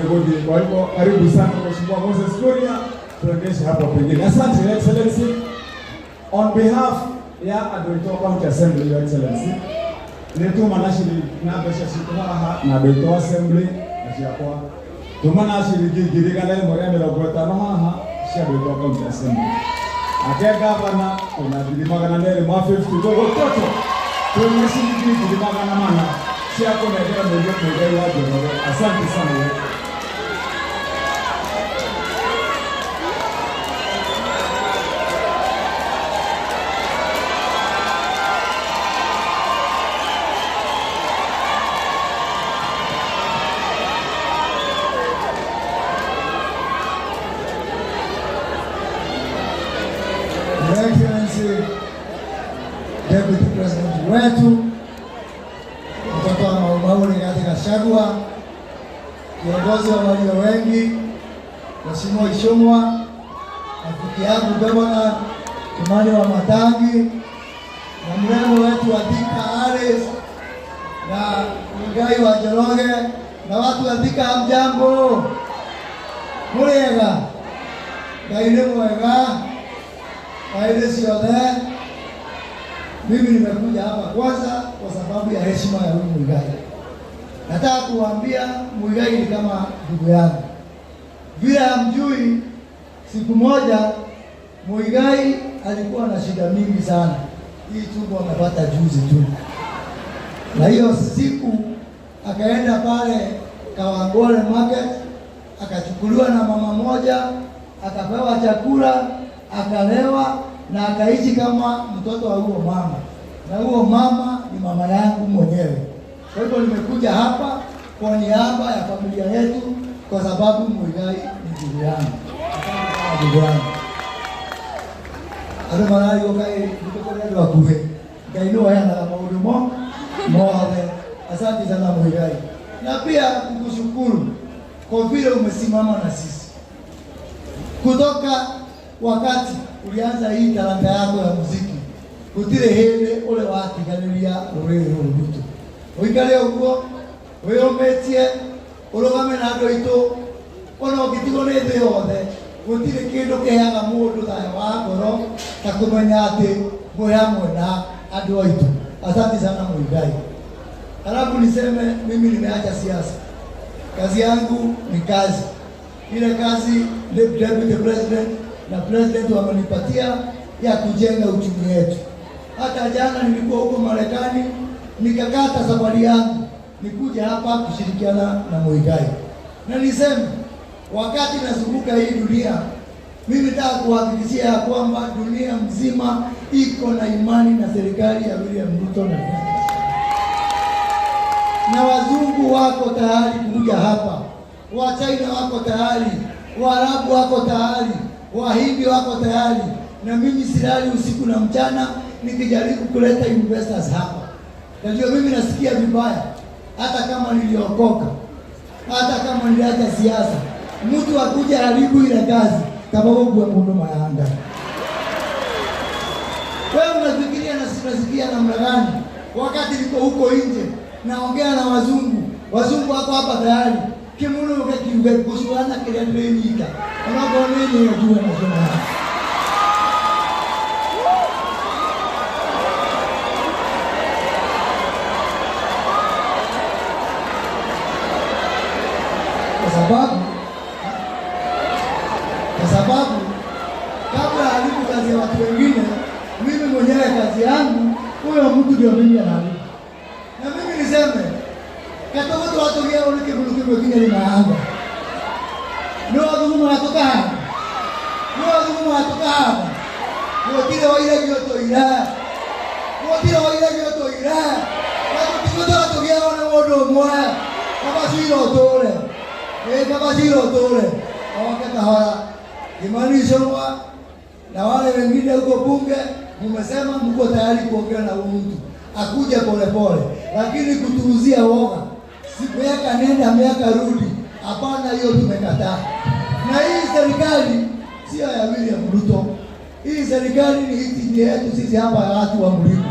Nairobi. Kwa hivyo karibu sana Mheshimiwa Moses Kuria, tuendeshe hapo pengine. Asante Your Excellency. On behalf ya Adoito County Assembly, Your Excellency, netuma nashiri nabesha shikumaha na Adoito Assembly ashiakwa tumana shiriki girigana moya mirogota haha sha Adoito County Assembly ake gavana kuna bilimagana nere ma 50 go toto tunashiriki bilimagana mana sha kuna ndio ndio kwa watu. Asante sana. Excellency Deputy President wetu mtoto wa Maumau katika Shagwa, kiongozi wa walio wengi, Mheshimiwa Ishomwa, rafiki yangu Gavana Kimani wa Matangi, na mrembo wetu wa Thika Alice, na Muigai wa Njoroge, na watu wa Thika hamjambo. Muriega gaile mwega aidesi yote. Mimi nimekuja hapa kwanza kwa sababu ya heshima ya huyu Muigai. Nataka kuambia Muigai ni kama ndugu yangu. Vile hamjui, siku moja Muigai alikuwa na shida mingi sana. Hii tumbo amepata juzi tu. Na hiyo siku akaenda pale Kawangware Market, akachukuliwa na mama moja, akapewa chakula, akalewa na akaishi kama mtoto wa huo mama. Na huo mama ni mama yangu mwenyewe. Kwa hivyo nimekuja hapa kwa niaba ya familia yetu kwa sababu Muigai ni ndugu yangu. Asante ndugu yangu. Ado manali okai ndio wa kuhe. Gaino haya na maudumo moale. Asante sana Muigai. Na pia kukushukuru kwa vile umesimama na sisi. Kutoka wakati ulianza hii talanta yako ya muziki, kutire hele ule watiganiria ruriri rurutu. Uikale uko, weyometie, urugame na Adoito, ona ukitigo ni thi yothe, gutire kindu kiheaga mundu thayo wa ngoro ta kumenya ati mwi hamwe na andu aitu. Asante sana Muigai. Alafu niseme mimi nimeacha siasa. Kazi yangu ni kazi. Ile kazi Deputy President na President wamenipatia ya kujenga uchumi wetu. Hata jana nilikuwa huko Marekani, nikakata safari yangu nikuja hapa kushirikiana na Muigai. Na niseme wakati nazunguka hii dunia, mimi nataka kuhakikishia kwamba dunia mzima iko na imani na serikali ya William Ruto na wazungu wako tayari kuja hapa, wa China wako tayari, Waarabu wako tayari, Wahindi wako tayari, na mimi silali usiku na mchana nikijaribu kuleta investors hapa. Na ndio mimi nasikia vibaya, hata kama niliokoka, hata kama niliacha siasa, mtu akuja haribu ile kazi kama wewe mundu mayanda. Wewe unafikiria na sinasikia namna gani? Wakati niko huko nje naongea na wazungu wako hapa tayari. Kimuno ukiuge kusuana kile niliita. Unaona nini unajua nasema. Kwa sababu kabla haliku kazi ya watu wengine, mimi mwenyewe kazi yangu, huyo mtu ndio mimi anaharibu. Na mimi niseme katoto watu wao wale kibuluki wengine ni maanga. Ndio wazungu wanatoka hapa. Wote wale yoto ila. Watu watu wao na wodo moya. Kama siro tole. Wakati hawa Kimani Ishomwa na wale wengine huko bunge mmesema mko tayari kuongea na mtu. Akuja polepole, lakini kutuuzia woga. Miaka nenda miaka rudi. Hapana, hiyo tumekataa. Na hii serikali sio ya William Ruto. Hii serikali ni hiti yetu sisi hapa ya watu wa mlima.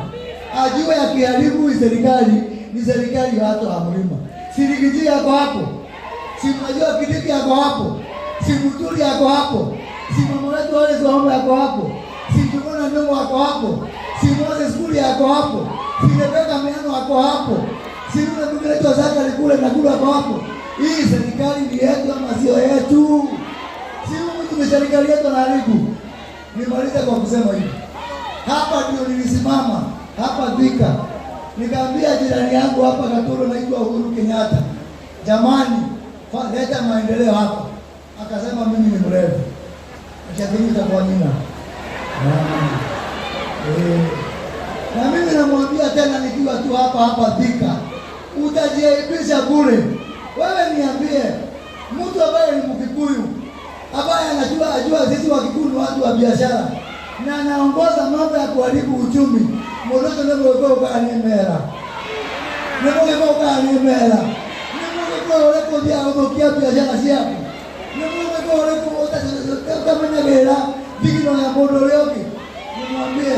Ajue akiharibu hii serikali ni serikali ya watu wa mlima. Sirikiji yako hapo. si mnajua Kidiki yako hapo, si Muturi yako hapo, si mama wetu wale Zohoma yako hapo, si Jumona Ndongo yako hapo, si Moses Kuli yako hapo, si Rebeka Miano yako hapo, si yule mwingine wetu Zakari kule na kule yako hapo. Hii serikali ni yetu ama sio yetu? Si mtu ni serikali yetu na haribu. Nimaliza kwa kusema hivi. Hapa ndio nilisimama, hapa Thika. Nikaambia jirani yangu hapa Katoro naitwa Uhuru Kenyatta, jamani, leta maendeleo hapa. Akasema mimi ni mrefu. Nishakinyuta kwa nina. Na mimi namwambia tena nikiwa tu hapa Thika, utajiaibisha bure. Wewe niambie, mtu ambaye ni Mkikuyu, ambaye anajua sisi Wakikuyu ni watu wa biashara, na anaongoza mambo ya kuharibu uchumi. Mwonoto nebo kwa Nimera. Nebo kwa Nimera. Nebo kwa dia odokia biashara siapo. Nebo kwa kama nyagera bigino ya bodo leoki. Nimwambie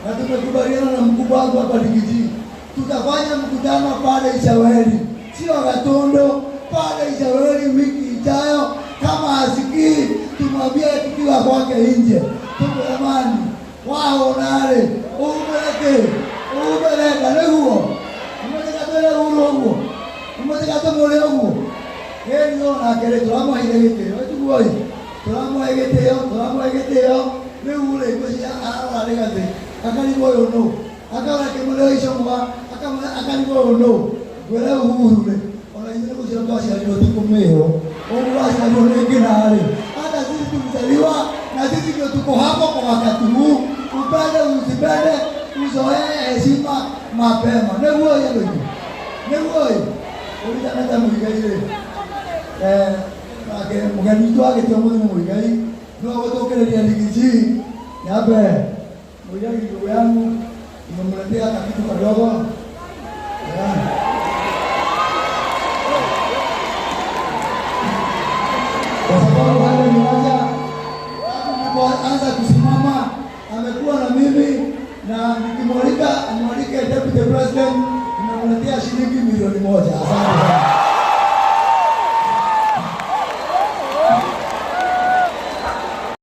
na tumekubaliana na mkubwa wangu hapa Ligiji. Tutafanya mkutano pale Ishaweli. Sio Gatondo, pale Ishaweli wiki ijayo. Kama asikii tumwambie tukiwa kwake nje. Jamani, wao nale ubeleka lehuo umeteka huo umeteka mole huo ndio na kile tulamo ile tulamo egeteo leule kwa ala legate akali boyo no akala kemole isho mwa akali boyo no gwele uhuru ona ile kusema kwa sababu ndio tuko meo au wasa ndio kinale hata sisi tumzaliwa na sisi ndio tuko hapo kwa wakati huu. Upende usipende uzoee heshima mapema. Nebuo yeye. Nebuo. Ulitanata mwigai. Mugani tu ake tuamu mwigai. No watokereria Ligiji. Yabe. Mwigai ndugu yangu nimemletea kitu kidogo. Kwa sababu wale ni waja anza kusimama amekuwa na mimi na nikimwalika Deputy President